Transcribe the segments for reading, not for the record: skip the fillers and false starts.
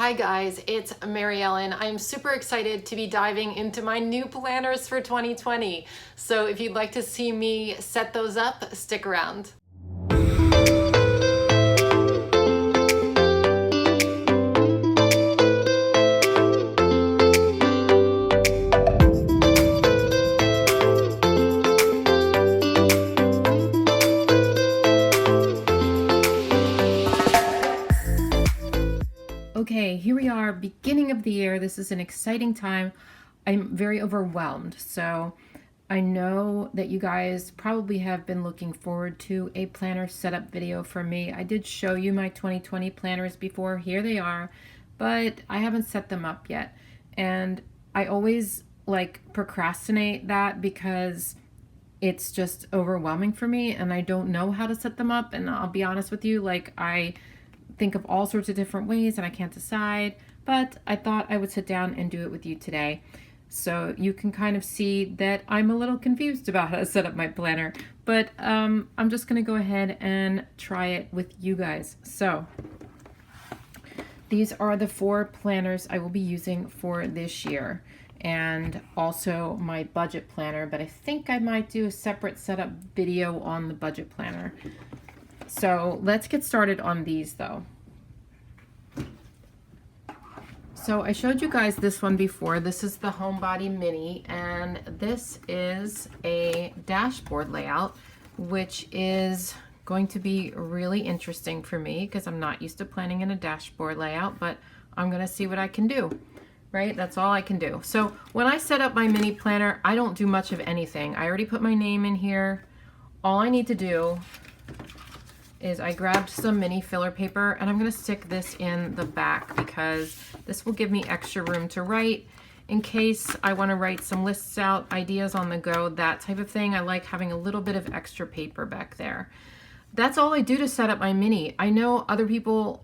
Hi guys, it's Mary Ellen. I'm super excited to be diving into my new planners for 2020. So if you'd like to see me set those up, stick around. Okay, here we are, beginning of the year. This is an exciting time. I'm very overwhelmed. So I know that you guys probably have been looking forward to a planner setup video from me. I did show you my 2020 planners before. Here they are, but I haven't set them up yet. And I always procrastinate that because it's just overwhelming for me and I don't know how to set them up. And I'll be honest with you, I think of all sorts of different ways and I can't decide, but I thought I would sit down and do it with you today so you can kind of see that I'm a little confused about how to set up my planner, but I'm just gonna go ahead and try it with you guys. So these are the 4 planners I will be using for this year, and also my budget planner, but I think I might do a separate setup video on the budget planner. So let's get started on these though. So I showed you guys this one before. This is the Homebody Mini, and this is a dashboard layout, which is going to be really interesting for me because I'm not used to planning in a dashboard layout, but I'm gonna see what I can do, right? That's all I can do. So when I set up my mini planner, I don't do much of anything. I already put my name in here. All I need to do is I grabbed some mini filler paper and I'm gonna stick this in the back because this will give me extra room to write in case I wanna write some lists out, ideas on the go, that type of thing. I like having a little bit of extra paper back there. That's all I do to set up my mini. I know other people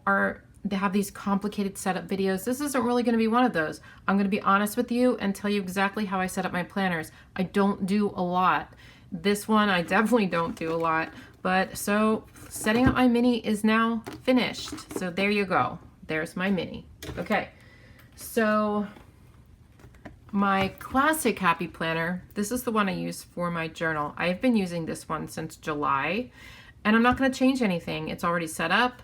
they have these complicated setup videos. This isn't really gonna be one of those. I'm gonna be honest with you and tell you exactly how I set up my planners. I don't do a lot. This one, I definitely don't do a lot. But so setting up my mini is now finished. So there you go. There's my mini. Okay, so my classic happy planner, this is the one I use for my journal. I've been using this one since July and I'm not going to change anything. It's already set up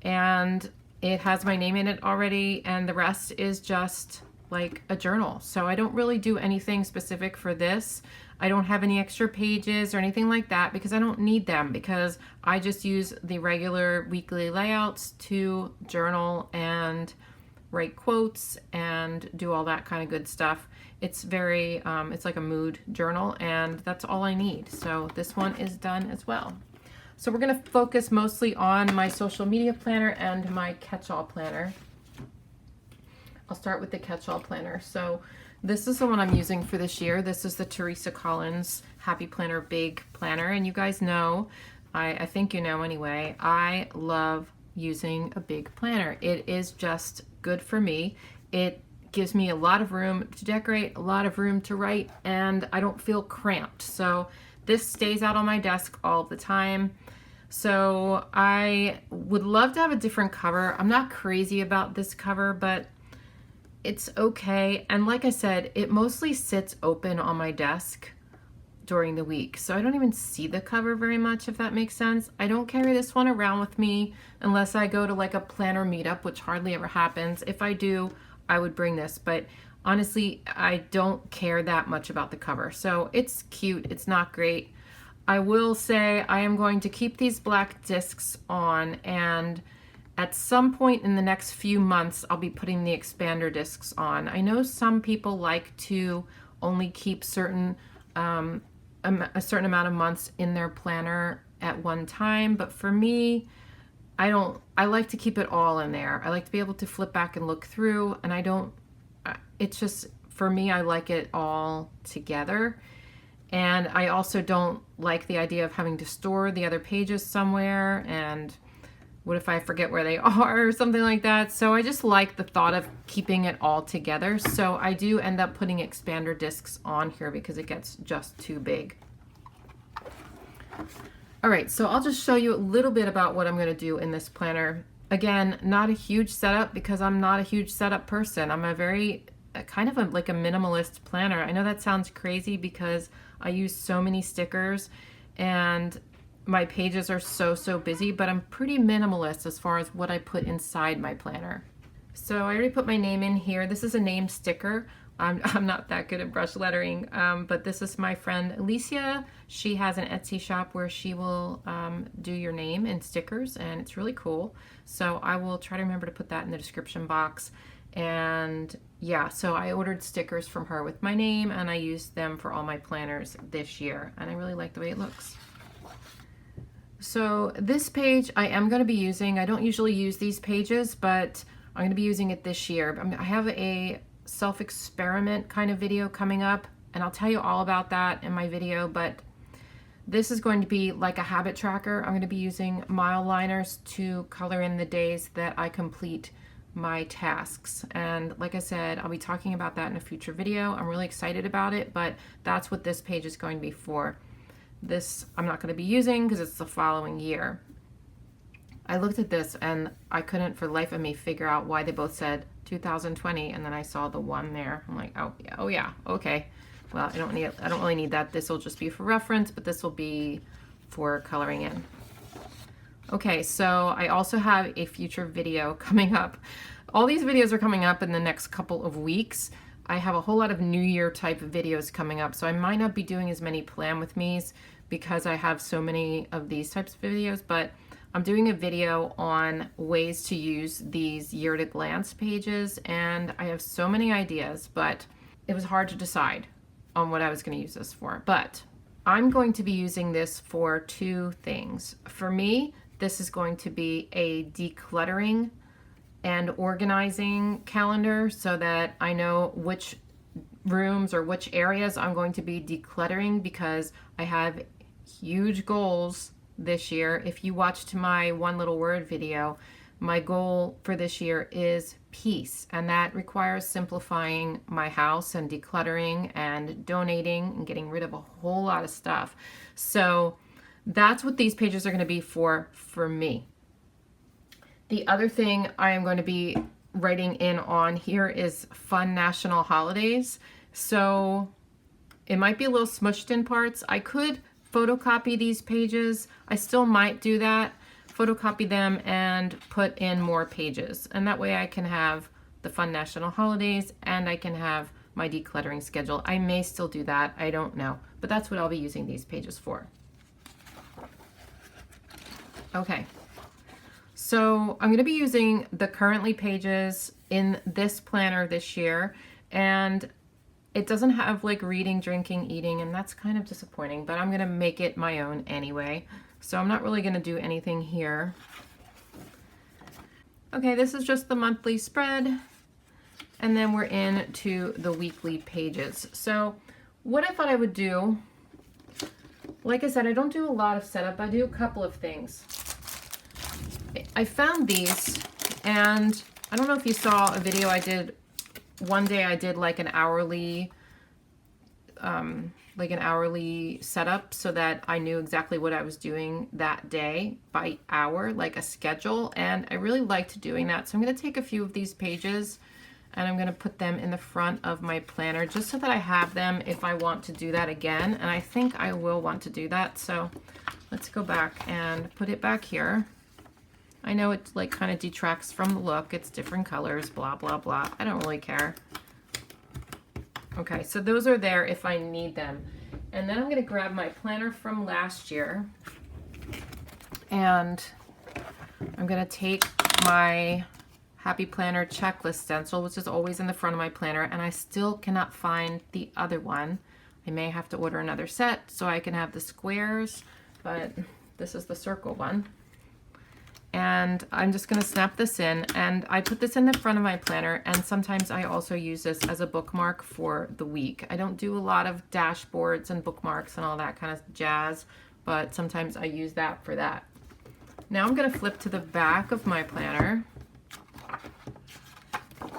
and it has my name in it already, and the rest is just like a journal. So I don't really do anything specific for this. I don't have any extra pages or anything like that because I don't need them, because I just use the regular weekly layouts to journal and write quotes and do all that kind of good stuff. It's very, it's like a mood journal, and that's all I need. So this one is done as well. So we're gonna focus mostly on my social media planner and my catch-all planner. I'll start with the catch-all planner. So this is the one I'm using for this year. This is the Teresa Collins Happy Planner Big Planner. And you guys know, I think you know anyway, I love using a big planner. It is just good for me. It gives me a lot of room to decorate, a lot of room to write, and I don't feel cramped. So this stays out on my desk all the time. So I would love to have a different cover. I'm not crazy about this cover, but it's okay. And like I said, it mostly sits open on my desk during the week. So I don't even see the cover very much, if that makes sense. I don't carry this one around with me unless I go to like a planner meetup, which hardly ever happens. If I do, I would bring this, but honestly, I don't care that much about the cover. So it's cute, it's not great. I will say I am going to keep these black discs on, and at some point in the next few months, I'll be putting the expander discs on. I know some people like to only keep a certain amount of months in their planner at one time, but for me, I like to keep it all in there. I like to be able to flip back and look through, and it's just, for me, I like it all together. And I also don't like the idea of having to store the other pages somewhere, and what if I forget where they are or something like that. So I just like the thought of keeping it all together. So I do end up putting expander discs on here because it gets just too big. All right, so I'll just show you a little bit about what I'm going to do in this planner. Again, not a huge setup because I'm not a huge setup person. I'm a very kind of like a minimalist planner. I know that sounds crazy because I use so many stickers and my pages are so busy, but I'm pretty minimalist as far as what I put inside my planner. So I already put my name in here. This is a name sticker. I'm not that good at brush lettering, but this is my friend Alicia. She has an Etsy shop where she will do your name in stickers, and it's really cool. So I will try to remember to put that in the description box. And yeah, so I ordered stickers from her with my name, and I used them for all my planners this year, and I really like the way it looks. So this page I am going to be using. I don't usually use these pages, but I'm going to be using it this year. I have a self-experiment kind of video coming up, and I'll tell you all about that in my video, but this is going to be like a habit tracker. I'm going to be using mile liners to color in the days that I complete my tasks. And like I said, I'll be talking about that in a future video. I'm really excited about it, but that's what this page is going to be for. This I'm not going to be using because it's the following year. I looked at this and I couldn't for the life of me figure out why they both said 2020, and then I saw the one there. I'm like, oh yeah, okay. Well, I don't really need that. This will just be for reference, but this will be for coloring in. Okay, so I also have a future video coming up. All these videos are coming up in the next couple of weeks. I have a whole lot of New Year type of videos coming up, so I might not be doing as many Plan With Me's because I have so many of these types of videos, but I'm doing a video on ways to use these year to glance pages, and I have so many ideas, but it was hard to decide on what I was going to use this for. But I'm going to be using this for two things. For me, this is going to be a decluttering and organizing calendar so that I know which rooms or which areas I'm going to be decluttering, because I have huge goals this year. If you watched my one little word video, my goal for this year is peace, and that requires simplifying my house and decluttering and donating and getting rid of a whole lot of stuff. So that's what these pages are going to be for me. The other thing I am going to be writing in on here is fun national holidays. So it might be a little smushed in parts. I could photocopy these pages. I still might do that, photocopy them and put in more pages. And that way I can have the fun national holidays and I can have my decluttering schedule. I may still do that, I don't know. But that's what I'll be using these pages for. Okay, so I'm going to be using the currently pages in this planner this year, and it doesn't have like reading, drinking, eating, and that's kind of disappointing, but I'm going to make it my own anyway. So I'm not really going to do anything here. Okay, this is just the monthly spread, and then we're into the weekly pages. So what I thought I would do, like I said, I don't do a lot of setup. I do a couple of things. I found these, and I don't know if you saw a video I did. One day I did like an hourly setup so that I knew exactly what I was doing that day by hour, like a schedule, and I really liked doing that. So I'm going to take a few of these pages and I'm going to put them in the front of my planner just so that I have them if I want to do that again, and I think I will want to do that. So let's go back and put it back here. I know it like kind of detracts from the look. It's different colors, blah, blah, blah. I don't really care. Okay, so those are there if I need them. And then I'm going to grab my planner from last year, and I'm going to take my Happy Planner checklist stencil, which is always in the front of my planner, and I still cannot find the other one. I may have to order another set so I can have the squares, but this is the circle one. And I'm just going to snap this in, and I put this in the front of my planner, and sometimes I also use this as a bookmark for the week. I don't do a lot of dashboards and bookmarks and all that kind of jazz, but sometimes I use that for that. Now I'm going to flip to the back of my planner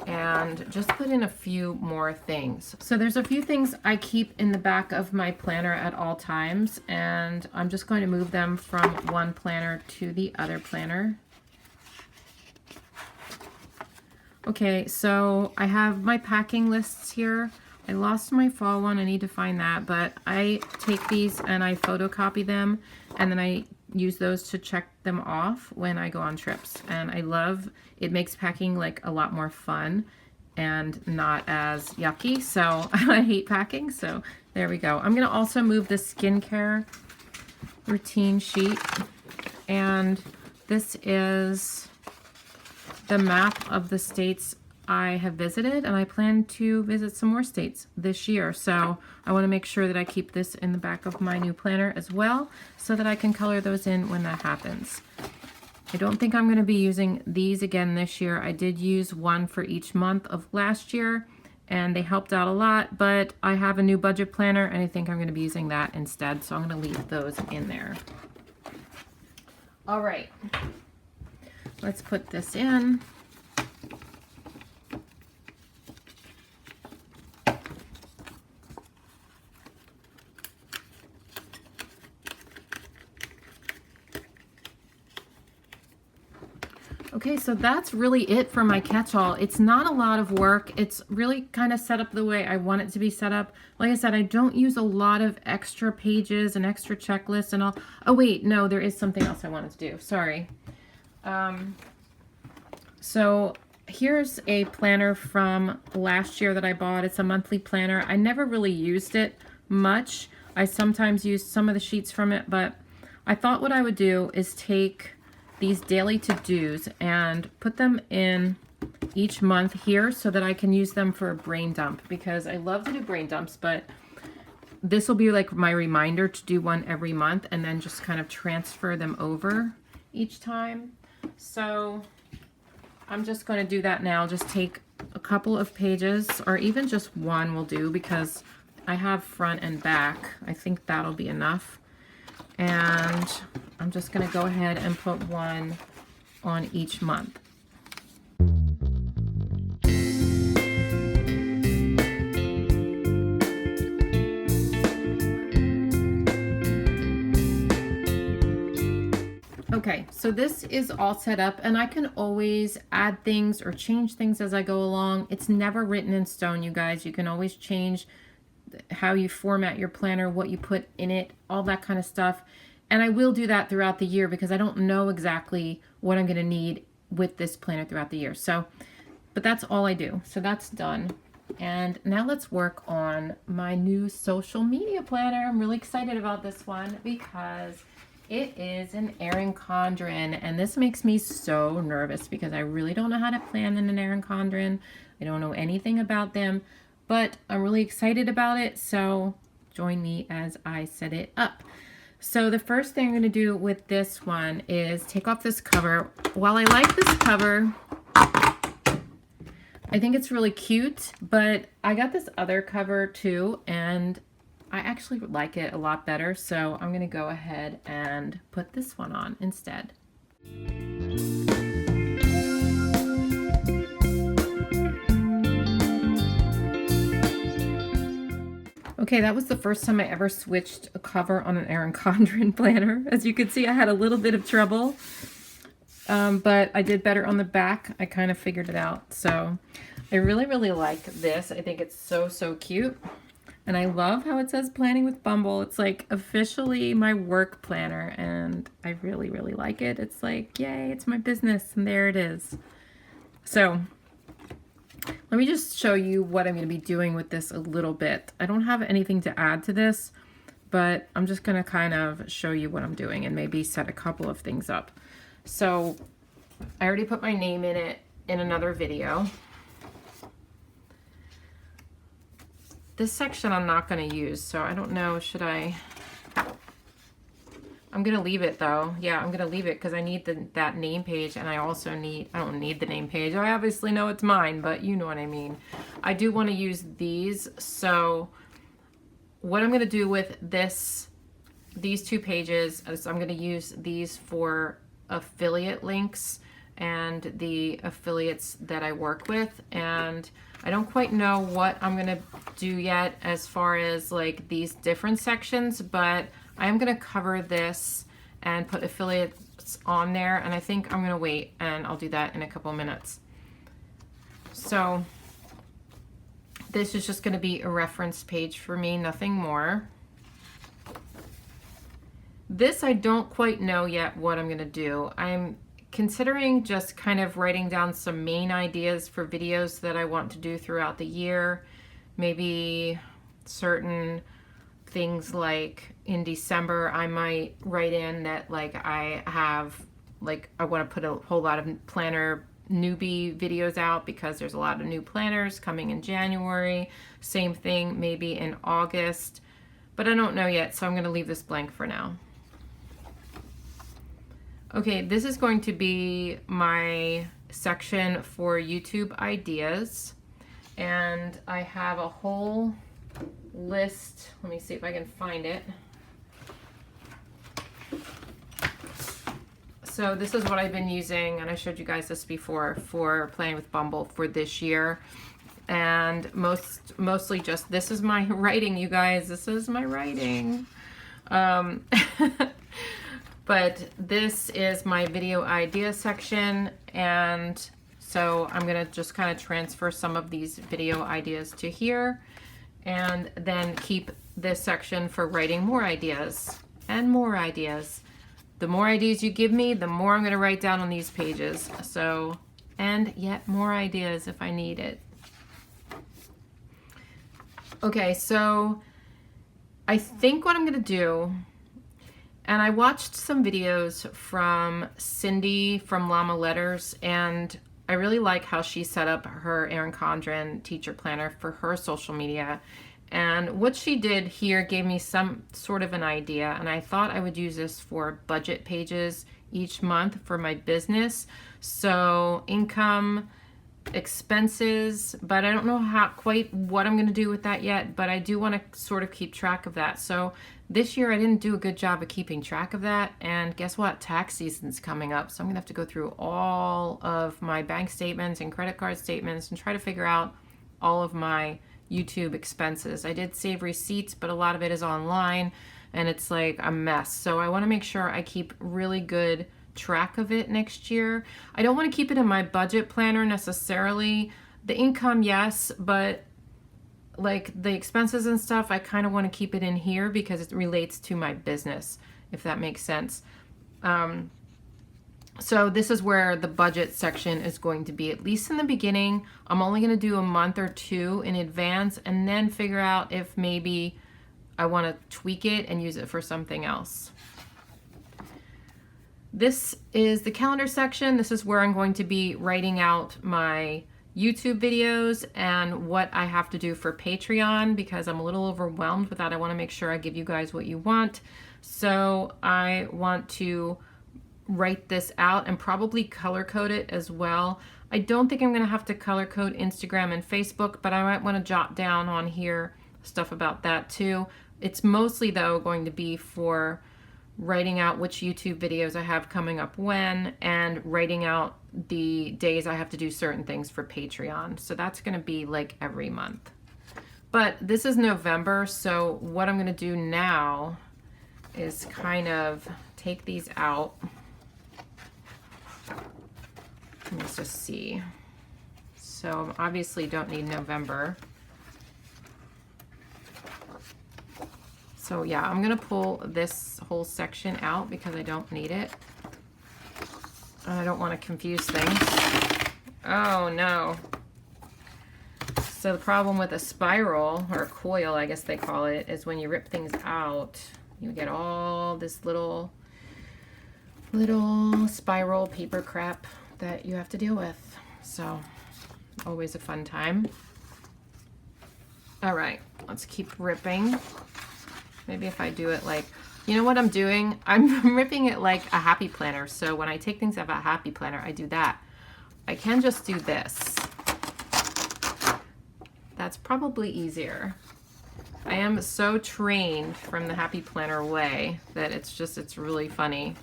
and just put in a few more things. So there's a few things I keep in the back of my planner at all times, and I'm just going to move them from one planner to the other planner. Okay, so I have my packing lists here. I lost my fall one, I need to find that, but I take these and I photocopy them, and then I use those to check them off when I go on trips. And I love, it makes packing like a lot more fun and not as yucky, so I hate packing, so there we go. I'm gonna also move the skincare routine sheet, and this is the map of the states I have visited, and I plan to visit some more states this year. So I want to make sure that I keep this in the back of my new planner as well, so that I can color those in when that happens. I don't think I'm going to be using these again this year. I did use one for each month of last year, and they helped out a lot, but I have a new budget planner, and I think I'm going to be using that instead, so I'm going to leave those in there. All right. Let's put this in. Okay, so that's really it for my catch-all. It's not a lot of work. It's really kind of set up the way I want it to be set up. Like I said, I don't use a lot of extra pages and extra checklists and all. Oh wait, no, there is something else I wanted to do. Sorry. So here's a planner from last year that I bought. It's a monthly planner. I never really used it much. I sometimes used some of the sheets from it, but I thought what I would do is take these daily to-dos and put them in each month here so that I can use them for a brain dump, because I love to do brain dumps, but this will be like my reminder to do one every month and then just kind of transfer them over each time. So I'm just going to do that now. Just take a couple of pages, or even just one will do, because I have front and back. I think that'll be enough. And I'm just going to go ahead and put one on each month. Okay, so this is all set up, and I can always add things or change things as I go along. It's never written in stone, you guys. You can always change how you format your planner, what you put in it, all that kind of stuff. And I will do that throughout the year, because I don't know exactly what I'm going to need with this planner throughout the year. So, but that's all I do. So that's done. And now let's work on my new social media planner. I'm really excited about this one because it is an Erin Condren, and this makes me so nervous because I really don't know how to plan in an Erin Condren. I don't know anything about them, but I'm really excited about it, so join me as I set it up. So the first thing I'm going to do with this one is take off this cover. While I like this cover, I think it's really cute, but I got this other cover too, and I actually like it a lot better, so I'm going to go ahead and put this one on instead. Okay, that was the first time I ever switched a cover on an Erin Condren planner. As you can see, I had a little bit of trouble, but I did better on the back. I kind of figured it out, so I really, really like this. I think it's so, so cute. And I love how it says Planning with Bumble. It's like officially my work planner, and I really, really like it. It's like, yay, it's my business, and there it is. So let me just show you what I'm going to be doing with this a little bit. I don't have anything to add to this, but I'm just going to kind of show you what I'm doing and maybe set a couple of things up. So I already put my name in it in another video. This section I'm not going to use, so I don't know, should I? I'm going to leave it though. Yeah, I'm going to leave it because I need that name page, and I also need, I don't need the name page. I obviously know it's mine, but you know what I mean. I do want to use these, so what I'm going to do with these two pages is I'm going to use these for affiliate links and the affiliates that I work with, and I don't quite know what I'm gonna do yet as far as like these different sections, but I'm gonna cover this and put affiliates on there, and I think I'm gonna wait and I'll do that in a couple minutes. So this is just going to be a reference page for me, nothing more. This I don't quite know yet what I'm going to do. I'm considering just kind of writing down some main ideas for videos that I want to do throughout the year. Maybe certain things like in December I might write in that like I want to put a whole lot of planner newbie videos out because there's a lot of new planners coming in January. Same thing maybe in August, but I don't know yet, so I'm going to leave this blank for now. Okay, this is going to be my section for YouTube ideas, and I have a whole list. Let me see if I can find it. So this is what I've been using, and I showed you guys this before, for playing with Bumble for this year. And mostly just, this is my writing, you guys. This is my writing. But this is my video idea section, and so I'm gonna just kind of transfer some of these video ideas to here, and then keep this section for writing more ideas and more ideas. The more ideas you give me, the more I'm gonna write down on these pages. So, and yet more ideas if I need it. Okay, so I think what I'm gonna do, and I watched some videos from Cindy from Llama Letters, and I really like how she set up her Erin Condren teacher planner for her social media. And what she did here gave me some sort of an idea, and I thought I would use this for budget pages each month for my business. So income, expenses, but I don't know quite what I'm going to do with that yet, but I do want to sort of keep track of that. So this year I didn't do a good job of keeping track of that, and guess what? Tax season's coming up, so I'm going to have to go through all of my bank statements and credit card statements and try to figure out all of my YouTube expenses. I did save receipts, but a lot of it is online, and it's like a mess. So I want to make sure I keep really good track of it next year. I don't want to keep it in my budget planner necessarily. The income, yes, but like the expenses and stuff, I kind of want to keep it in here because it relates to my business, if that makes sense. So this is where the budget section is going to be, at least in the beginning. I'm only going to do a month or two in advance and then figure out if maybe I want to tweak it and use it for something else. This is the calendar section. This is where I'm going to be writing out my YouTube videos and what I have to do for Patreon because I'm a little overwhelmed with that. I want to make sure I give you guys what you want. So I want to write this out and probably color code it as well. I don't think I'm going to have to color code Instagram and Facebook, but I might want to jot down on here stuff about that too. It's mostly though going to be for writing out which YouTube videos I have coming up when, and writing out the days I have to do certain things for Patreon. So that's going to be like every month. But this is November, so what I'm going to do now is kind of take these out. Let's just see. So obviously don't need November. So yeah, I'm gonna pull this whole section out because I don't need it. I don't want to confuse things. Oh no. So the problem with a spiral, or a coil I guess they call it, is when you rip things out, you get all this little spiral paper crap that you have to deal with. So always a fun time. All right, let's keep ripping. Maybe if I do it like, you know what I'm doing? I'm ripping it like a happy planner. So when I take things out of a happy planner, I do that. I can just do this. That's probably easier. I am so trained from the happy planner way that it's really funny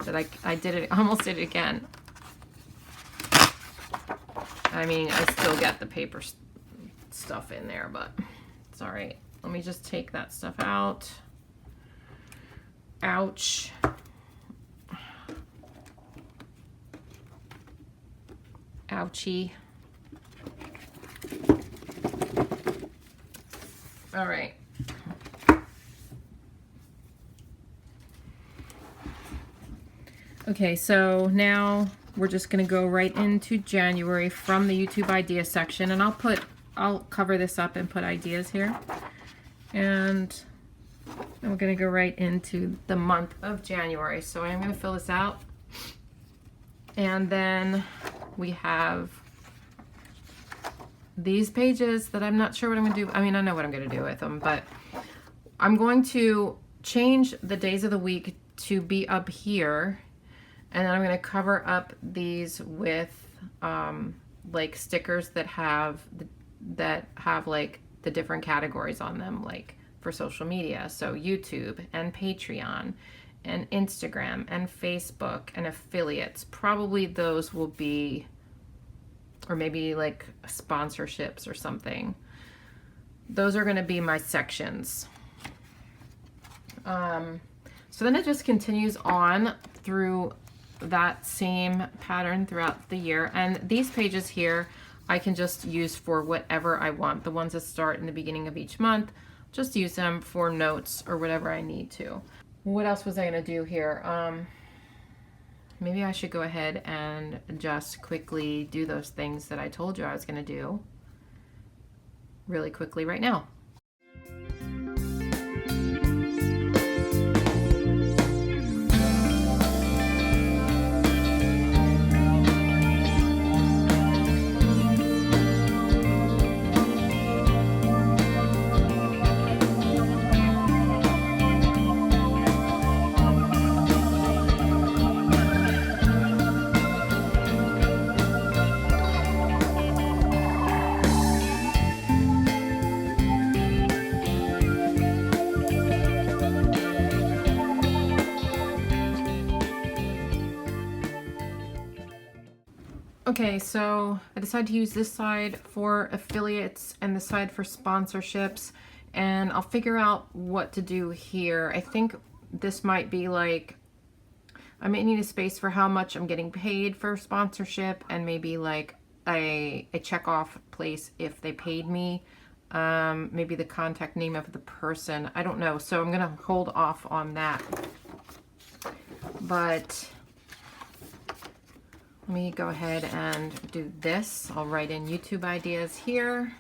that I did it, almost did it again. I mean, I still get the paper stuff in there, but it's all right. Let me just take that stuff out. Ouch. Ouchie. All right. Okay, so now we're just gonna go right into January from the YouTube idea section, and I'll cover this up and put ideas here. And we're gonna go right into the month of January. So I'm gonna fill this out. And then we have these pages that I'm not sure what I'm gonna do. I mean, I know what I'm gonna do with them, but I'm going to change the days of the week to be up here. And then I'm going to cover up these with like stickers that have like the different categories on them, like for social media. So YouTube and Patreon and Instagram and Facebook and affiliates. Probably those will be, or maybe like sponsorships or something. Those are going to be my sections. So then it just continues on through that same pattern throughout the year, and these pages here I can just use for whatever I want. The ones that start in the beginning of each month, just use them for notes or whatever I need to. What else was I gonna do here? Maybe I should go ahead and just quickly do those things that I told you I was gonna do really quickly right now. Okay, so I decided to use this side for affiliates and this side for sponsorships, and I'll figure out what to do here. I think this might be like, I may need a space for how much I'm getting paid for sponsorship, and maybe like a check off place if they paid me. Maybe the contact name of the person. I don't know. So I'm gonna hold off on that. But let me go ahead and do this. I'll write in YouTube ideas here.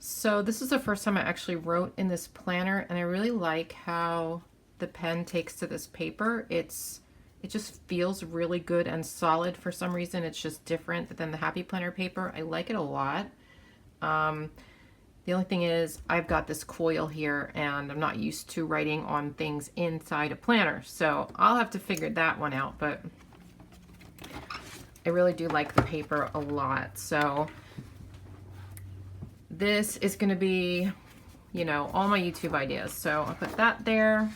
So this is the first time I actually wrote in this planner, and I really like how the pen takes to this paper. It just feels really good and solid for some reason. It's just different than the Happy Planner paper. I like it a lot. The only thing is I've got this coil here and I'm not used to writing on things inside a planner. So I'll have to figure that one out, but I really do like the paper a lot. So this is going to be, you know, all my YouTube ideas. So I'll put that there.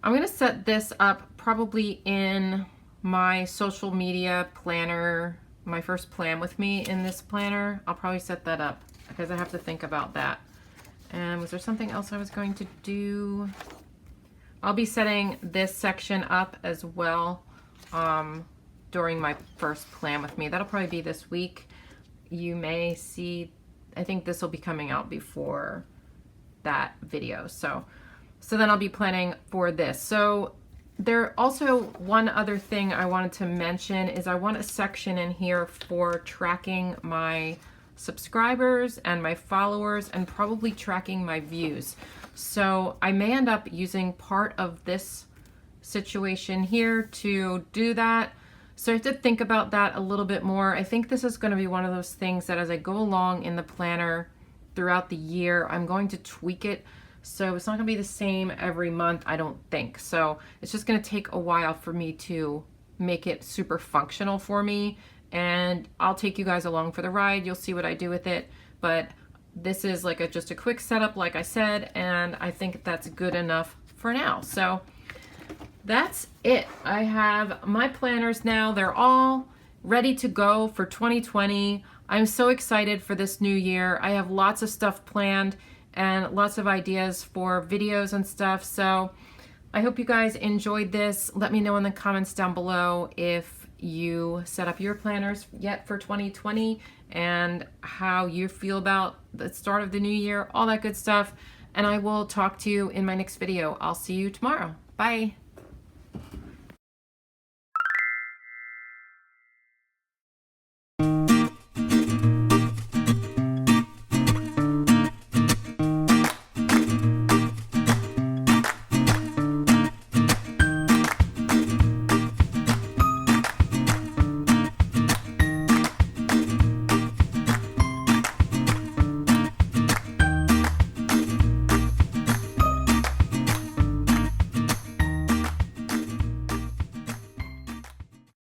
I'm going to set this up probably in my social media planner, my first plan with me in this planner. I'll probably set that up because I have to think about that. And was there something else I was going to do? I'll be setting this section up as well during my first plan with me. That'll probably be this week. You may see, I think this will be coming out before that video. So then I'll be planning for this. So there also one other thing I wanted to mention is I want a section in here for tracking my subscribers and my followers and probably tracking my views. So I may end up using part of this situation here to do that. So I have to think about that a little bit more. I think this is going to be one of those things that as I go along in the planner throughout the year, I'm going to tweak it. So it's not going to be the same every month, I don't think. So it's just going to take a while for me to make it super functional for me. And I'll take you guys along for the ride. You'll see what I do with it. But this is like just a quick setup, like I said, and I think that's good enough for now. So that's it. I have my planners now. They're all ready to go for 2020. I'm so excited for this new year. I have lots of stuff planned and lots of ideas for videos and stuff. So I hope you guys enjoyed this. Let me know in the comments down below if you set up your planners yet for 2020 and how you feel about the start of the new year, all that good stuff. And I will talk to you in my next video. I'll see you tomorrow. Bye.